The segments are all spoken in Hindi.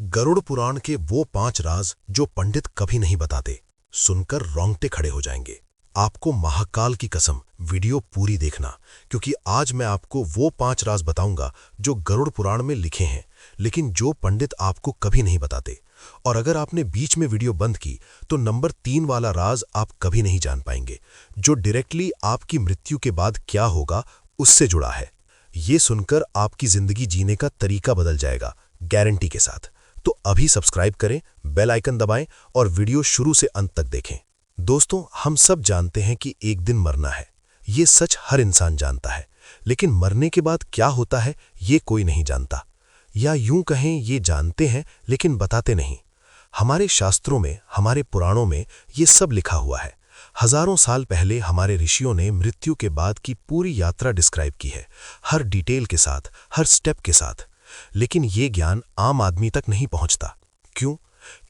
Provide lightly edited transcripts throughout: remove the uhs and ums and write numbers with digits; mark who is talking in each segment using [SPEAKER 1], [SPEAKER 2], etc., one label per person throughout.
[SPEAKER 1] गरुड़ पुराण के वो 5 राज जो पंडित कभी नहीं बताते, सुनकर रोंगटे खड़े हो जाएंगे। आपको महाकाल की कसम वीडियो पूरी देखना, क्योंकि आज मैं आपको वो 5 राज बताऊंगा जो गरुड़ पुराण में लिखे हैं, लेकिन जो पंडित आपको कभी नहीं बताते। और अगर आपने बीच में वीडियो बंद की तो नंबर 3 वाला राज आप कभी नहीं जान पाएंगे, जो डायरेक्टली आपकी मृत्यु के बाद क्या होगा उससे जुड़ा है। ये सुनकर आपकी जिंदगी जीने का तरीका बदल जाएगा, गारंटी के साथ। तो अभी सब्सक्राइब करें, बेल आइकन दबाएं और वीडियो शुरू से अंत तक देखें। दोस्तों, हम सब जानते हैं कि एक दिन मरना है। ये सच हर इंसान जानता है, लेकिन मरने के बाद क्या होता है ये कोई नहीं जानता, या यूं कहें ये जानते हैं लेकिन बताते नहीं। हमारे शास्त्रों में, हमारे पुराणों में ये सब लिखा हुआ है। हजारों साल पहले हमारे ऋषियों ने मृत्यु के बाद की पूरी यात्रा डिस्क्राइब की है, हर डिटेल के साथ, हर स्टेप के साथ। लेकिन ये ज्ञान आम आदमी तक नहीं पहुंचता। क्यों?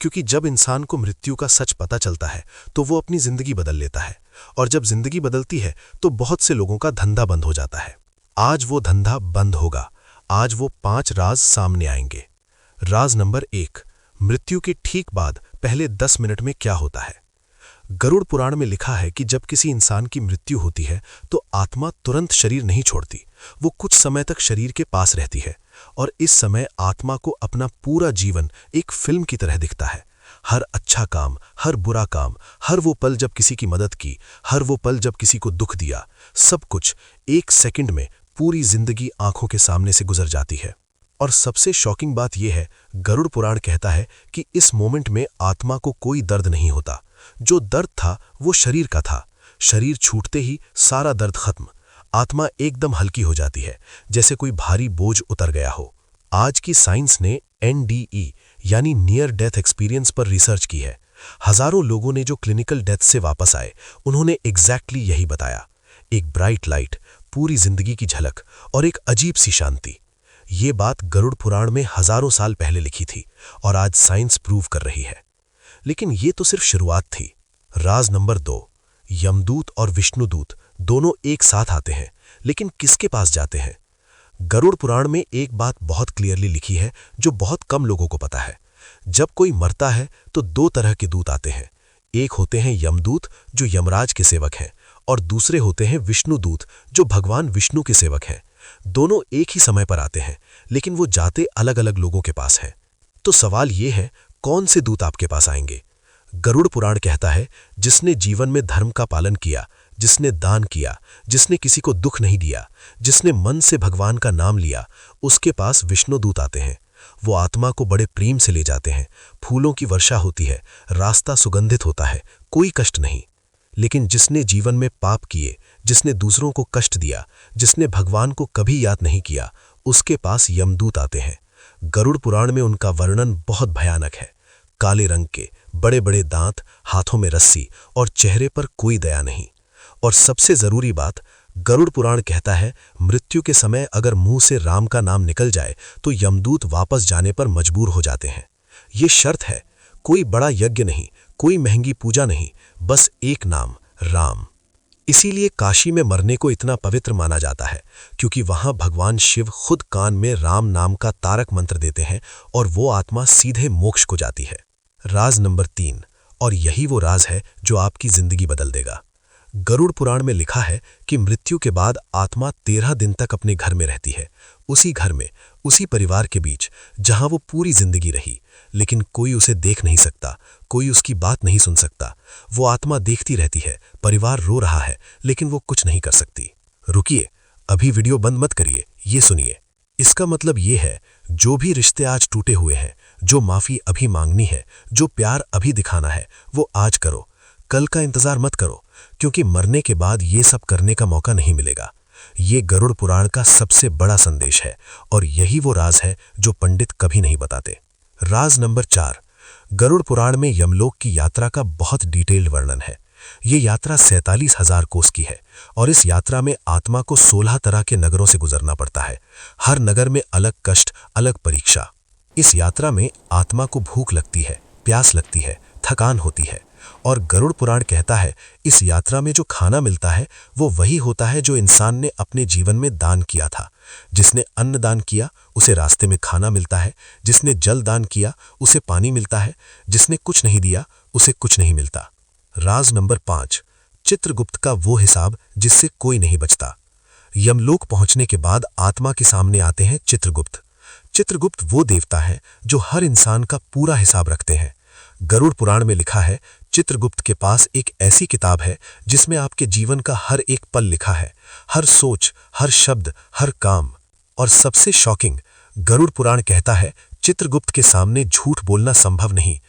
[SPEAKER 1] क्योंकि जब इंसान को मृत्यु का सच पता चलता है तो वो अपनी जिंदगी बदल लेता है, और जब जिंदगी बदलती है तो बहुत से लोगों का धंधा बंद हो जाता है। आज वो धंधा बंद होगा। आज वो 5 राज सामने आएंगे। राज नंबर 1, मृत्यु के ठीक बाद पहले 10 मिनट में क्या होता है। गरुड़ पुराण में लिखा है कि जब किसी इंसान की मृत्यु होती है तो आत्मा तुरंत शरीर नहीं छोड़ती। वो कुछ समय तक शरीर के पास रहती है, और इस समय आत्मा को अपना पूरा जीवन एक फिल्म की तरह दिखता है। हर अच्छा काम, हर बुरा काम, हर वो पल जब किसी की मदद की, हर वो पल जब किसी को दुख दिया, सब कुछ एक सेकंड में पूरी जिंदगी आंखों के सामने से गुजर जाती है। और सबसे शॉकिंग बात यह है, गरुड़ पुराण कहता है कि इस मोमेंट में आत्मा को कोई दर्द नहीं होता। जो दर्द था वो शरीर का था। शरीर छूटते ही सारा दर्द खत्म। आत्मा एकदम हल्की हो जाती है, जैसे कोई भारी बोझ उतर गया हो। आज की साइंस ने NDE यानी नियर डेथ एक्सपीरियंस पर रिसर्च की है। हजारों लोगों ने जो क्लिनिकल डेथ से वापस आए, उन्होंने एग्जैक्टली यही बताया। एक ब्राइट लाइट, पूरी जिंदगी की झलक और एक अजीब सी शांति। ये बात गरुड़ पुराण में हजारों साल पहले लिखी थी, और आज साइंस प्रूव कर रही है। लेकिन ये तो सिर्फ शुरुआत थी। राज नंबर 2, यमदूत और विष्णुदूत दोनों एक साथ आते हैं, लेकिन किसके पास जाते हैं। गरुड़ पुराण में एक बात बहुत क्लियरली लिखी है जो बहुत कम लोगों को पता है। जब कोई मरता है तो 2 तरह के दूत आते हैं। एक होते हैं यमदूत जो यमराज के सेवक हैं, और दूसरे होते हैं विष्णुदूत जो भगवान विष्णु के सेवक हैं। दोनों एक ही समय पर आते हैं, लेकिन वो जाते अलग अलग लोगों के पास हैं। तो सवाल ये है, कौन से दूत आपके पास आएंगे। गरुड़ पुराण कहता है, जिसने जीवन में धर्म का पालन किया, जिसने दान किया, जिसने किसी को दुख नहीं दिया, जिसने मन से भगवान का नाम लिया, उसके पास विष्णुदूत आते हैं। वो आत्मा को बड़े प्रेम से ले जाते हैं। फूलों की वर्षा होती है, रास्ता सुगंधित होता है, कोई कष्ट नहीं। लेकिन जिसने जीवन में पाप किए, जिसने दूसरों को कष्ट दिया, जिसने भगवान को कभी याद नहीं किया, उसके पास यमदूत आते हैं। गरुड़ पुराण में उनका वर्णन बहुत भयानक है। काले रंग के, बड़े बड़े दांत, हाथों में रस्सी और चेहरे पर कोई दया नहीं। और सबसे जरूरी बात, गरुड़ पुराण कहता है, मृत्यु के समय अगर मुंह से राम का नाम निकल जाए तो यमदूत वापस जाने पर मजबूर हो जाते हैं। ये शर्त है, कोई बड़ा यज्ञ नहीं, कोई महंगी पूजा नहीं, बस एक नाम, राम। इसीलिए काशी में मरने को इतना पवित्र माना जाता है, क्योंकि वहां भगवान शिव खुद कान में राम नाम का तारक मंत्र देते हैं, और वो आत्मा सीधे मोक्ष को जाती है। राज नंबर 3, और यही वो राज है जो आपकी जिंदगी बदल देगा। गरुड़ पुराण में लिखा है कि मृत्यु के बाद आत्मा 13 दिन तक अपने घर में रहती है, उसी घर में, उसी परिवार के बीच जहां वो पूरी जिंदगी रही। लेकिन कोई उसे देख नहीं सकता, कोई उसकी बात नहीं सुन सकता। वो आत्मा देखती रहती है, परिवार रो रहा है, लेकिन वो कुछ नहीं कर सकती। रुकिए, अभी वीडियो बंद मत करिए, ये सुनिए। इसका मतलब ये है, जो भी रिश्ते आज टूटे हुए हैं, जो माफी अभी मांगनी है, जो प्यार अभी दिखाना है, वो आज करो। कल का इंतजार मत करो, क्योंकि मरने के बाद ये सब करने का मौका नहीं मिलेगा। ये गरुड़ पुराण का सबसे बड़ा संदेश है, और यही वो राज है जो पंडित कभी नहीं बताते। राज नंबर 4, गरुड़ पुराण में यमलोक की यात्रा का बहुत डिटेल्ड वर्णन है। ये यात्रा 47,000 कोस की है, और इस यात्रा में आत्मा को 16 तरह के नगरों से गुजरना पड़ता है। हर नगर में अलग कष्ट, अलग परीक्षा। इस यात्रा में आत्मा को भूख लगती है, प्यास लगती है, थकान होती है, और गरुड़ पुराण कहता है, इस यात्रा में जो खाना मिलता है वो वही होता है जो इंसान ने अपने जीवन में दान किया था, जिसने अन्न दान किया उसे रास्ते में खाना मिलता है, जिसने जल दान किया उसे पानी मिलता है, जिसने कुछ नहीं दिया उसे कुछ नहीं मिलता। राज नंबर 5, चित्रगुप्त का वो हिसाब जिससे कोई नहीं बचता। यमलोक पहुंचने के बाद आत्मा के सामने आते हैं चित्रगुप्त। चित्रगुप्त वो देवता है जो हर इंसान का पूरा हिसाब रखते हैं। गरुड़ पुराण में लिखा है, चित्रगुप्त के पास एक ऐसी किताब है जिसमें आपके जीवन का हर एक पल लिखा है, हर सोच, हर शब्द, हर काम। और सबसे शॉकिंग, गरुड़ पुराण कहता है चित्रगुप्त के सामने झूठ बोलना संभव नहीं,